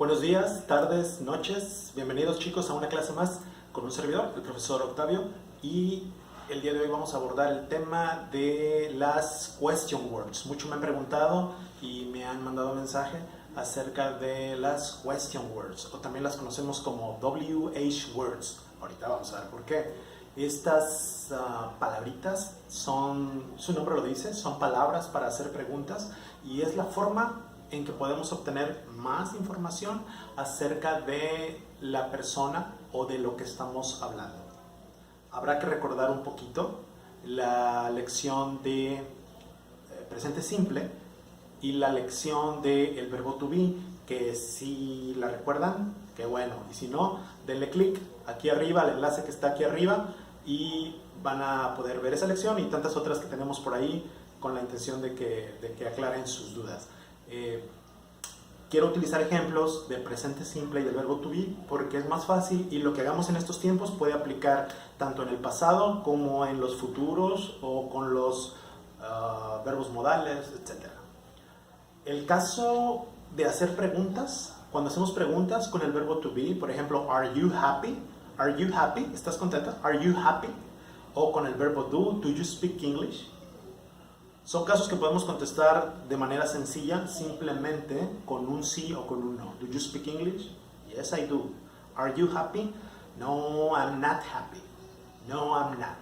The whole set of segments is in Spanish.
Buenos días, tardes, noches. Bienvenidos chicos a una clase más con un servidor, el profesor Octavio. Y el día de hoy vamos a abordar el tema de las question words. Muchos me han preguntado y me han mandado mensaje acerca de las question words, o también las conocemos como WH words. Ahorita vamos a ver por qué. Estas palabritas son, su nombre lo dice, son palabras para hacer preguntas y es la forma en que podemos obtener más información acerca de la persona o de lo que estamos hablando. Habrá que recordar un poquito la lección de presente simple y la lección del verbo to be, que si la recuerdan, qué bueno, y si no, denle clic aquí arriba, al enlace que está aquí arriba, y van a poder ver esa lección y tantas otras que tenemos por ahí con la intención de que aclaren sus dudas. Quiero utilizar ejemplos del presente simple y del verbo to be porque es más fácil y lo que hagamos en estos tiempos puede aplicar tanto en el pasado como en los futuros o con los verbos modales, etc. El caso de hacer preguntas, cuando hacemos preguntas con el verbo to be, por ejemplo, are you happy? Are you happy? ¿Estás contenta? Are you happy? O con el verbo do you speak English? Son casos que podemos contestar de manera sencilla, simplemente con un sí o con un no. Do you speak English? Yes, I do. Are you happy? No, I'm not happy. No, I'm not.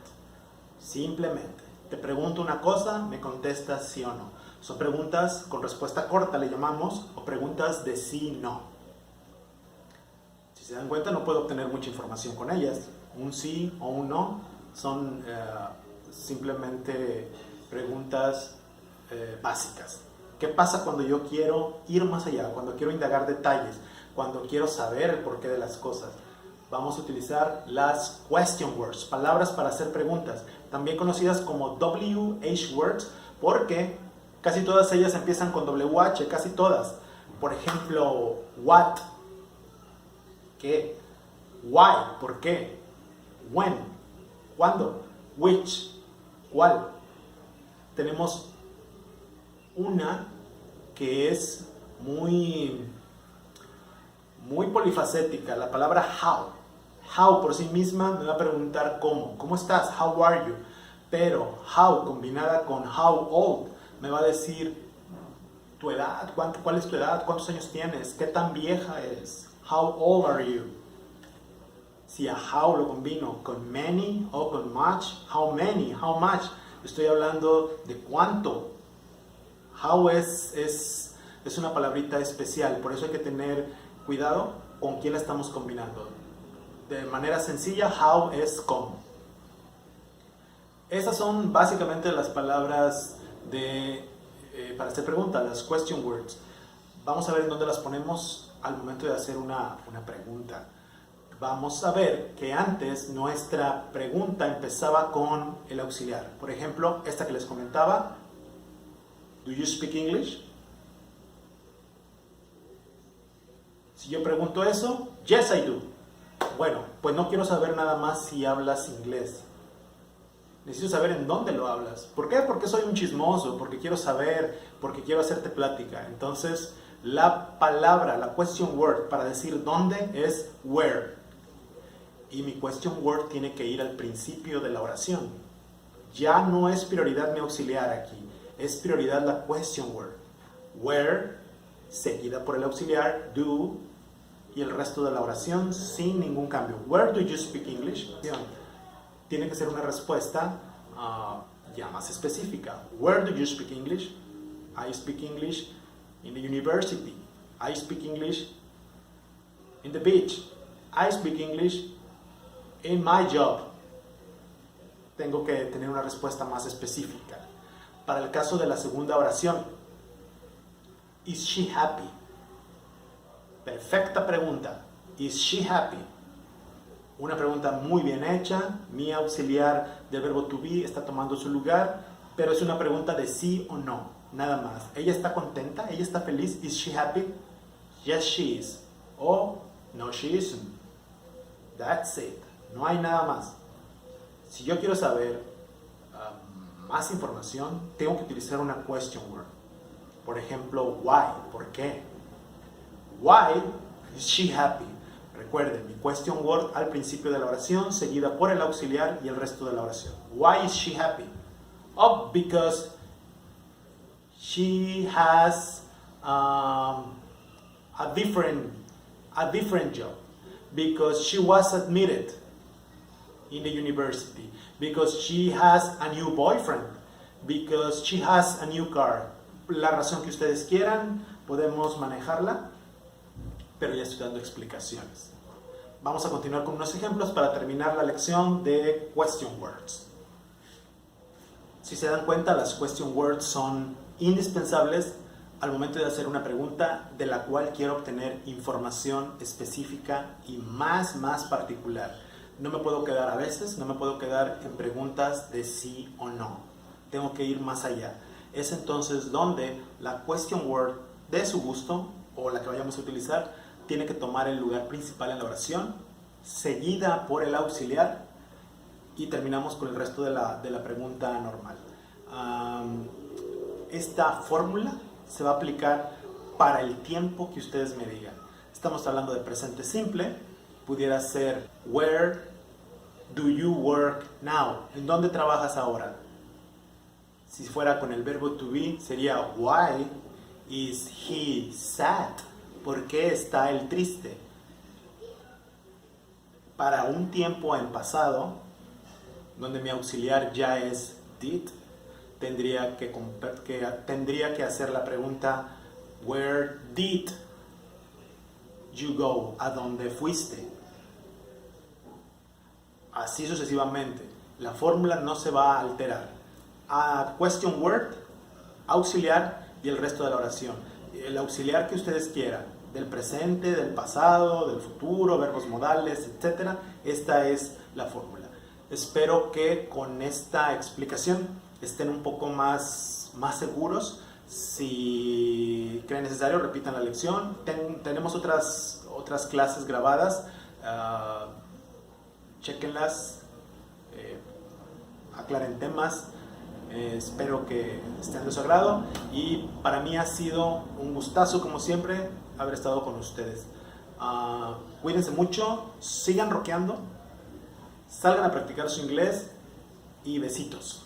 Simplemente. Te pregunto una cosa, me contestas sí o no. Son preguntas con respuesta corta, le llamamos, o preguntas de sí, no. Si se dan cuenta, no puedo obtener mucha información con ellas. Un sí o un no son simplemente preguntas básicas. ¿Qué pasa cuando yo quiero ir más allá? Cuando quiero indagar detalles, cuando quiero saber el porqué de las cosas. Vamos a utilizar las question words, palabras para hacer preguntas, también conocidas como WH words, porque casi todas ellas empiezan con WH, casi todas. Por ejemplo, what, ¿qué? Why, ¿por qué? When, ¿cuándo? Which, ¿cuál? Tenemos una que es muy polifacética, la palabra how. How por sí misma me va a preguntar ¿cómo estás? How are you? Pero how combinada con how old me va a decir tu edad, cuál es tu edad, cuántos años tienes, qué tan vieja eres, how old are you. Si a how lo combino con many o con much, how many, how much, estoy hablando de cuánto. How es una palabrita especial, por eso hay que tener cuidado con quién la estamos combinando. De manera sencilla, how es cómo. Esas son básicamente las palabras para hacer preguntas, las question words. Vamos a ver en dónde las ponemos al momento de hacer una pregunta. Vamos a ver que antes nuestra pregunta empezaba con el auxiliar. Por ejemplo, esta que les comentaba, do you speak English? Si yo pregunto eso, yes I do. Bueno, pues no quiero saber nada más si hablas inglés. Necesito saber en dónde lo hablas. ¿Por qué? Porque soy un chismoso, porque quiero saber, porque quiero hacerte plática. Entonces, la palabra, la question word para decir dónde es where. Y mi question word tiene que ir al principio de la oración. Ya no es prioridad mi auxiliar aquí, es prioridad la question word. Where, seguida por el auxiliar, do, y el resto de la oración sin ningún cambio. Where do you speak English? Tiene que ser una respuesta ya más específica. Where do you speak English? I speak English in the university. I speak English in the beach. I speak English in my job. Tengo que tener una respuesta más específica. Para el caso de la segunda oración, is she happy? Perfecta pregunta. Is she happy? Una pregunta muy bien hecha. Mi auxiliar del verbo to be está tomando su lugar, pero es una pregunta de sí o no, nada más. ¿Ella está contenta? ¿Ella está feliz? Is she happy? Yes, she is. O no, she isn't. That's it. No hay nada más. Si yo quiero saber más información, tengo que utilizar una question word. Por ejemplo, why, ¿por qué? Why Is she happy? Recuerden, mi question word al principio de la oración, seguida por el auxiliar y el resto de la oración. Why is she happy? Oh, because she has a different job. Because she was admitted in the university. Because she has a new boyfriend. Because she has a new car. La razón que ustedes quieran, podemos manejarla, pero ya estoy dando explicaciones. Vamos a continuar con unos ejemplos para terminar la lección de question words. Si se dan cuenta, las question words son indispensables al momento de hacer una pregunta de la cual quiero obtener información específica y más particular. No me puedo quedar a veces, no me puedo quedar en preguntas de sí o no. Tengo que ir más allá. Es entonces donde la question word de su gusto, o la que vayamos a utilizar, tiene que tomar el lugar principal en la oración, seguida por el auxiliar, y terminamos con el resto de la pregunta normal. Esta fórmula se va a aplicar para el tiempo que ustedes me digan. Estamos hablando de presente simple, pudiera ser where do you work now? ¿En dónde trabajas ahora? Si fuera con el verbo to be, sería why is he sad? ¿Por qué está él triste? Para un tiempo en pasado, donde mi auxiliar ya es did, tendría que hacer la pregunta where did you go? ¿A dónde fuiste? Así sucesivamente. La fórmula no se va a alterar. A question word, auxiliar y el resto de la oración. El auxiliar que ustedes quieran, del presente, del pasado, del futuro, verbos modales, etc. Esta es la fórmula. Espero que con esta explicación estén un poco más seguros. Si creen necesario, repitan la lección. Tenemos otras clases grabadas. Chequenlas, aclaren temas. Espero que estén de su agrado y para mí ha sido un gustazo, como siempre, haber estado con ustedes. Cuídense mucho, sigan rockeando, salgan a practicar su inglés y besitos.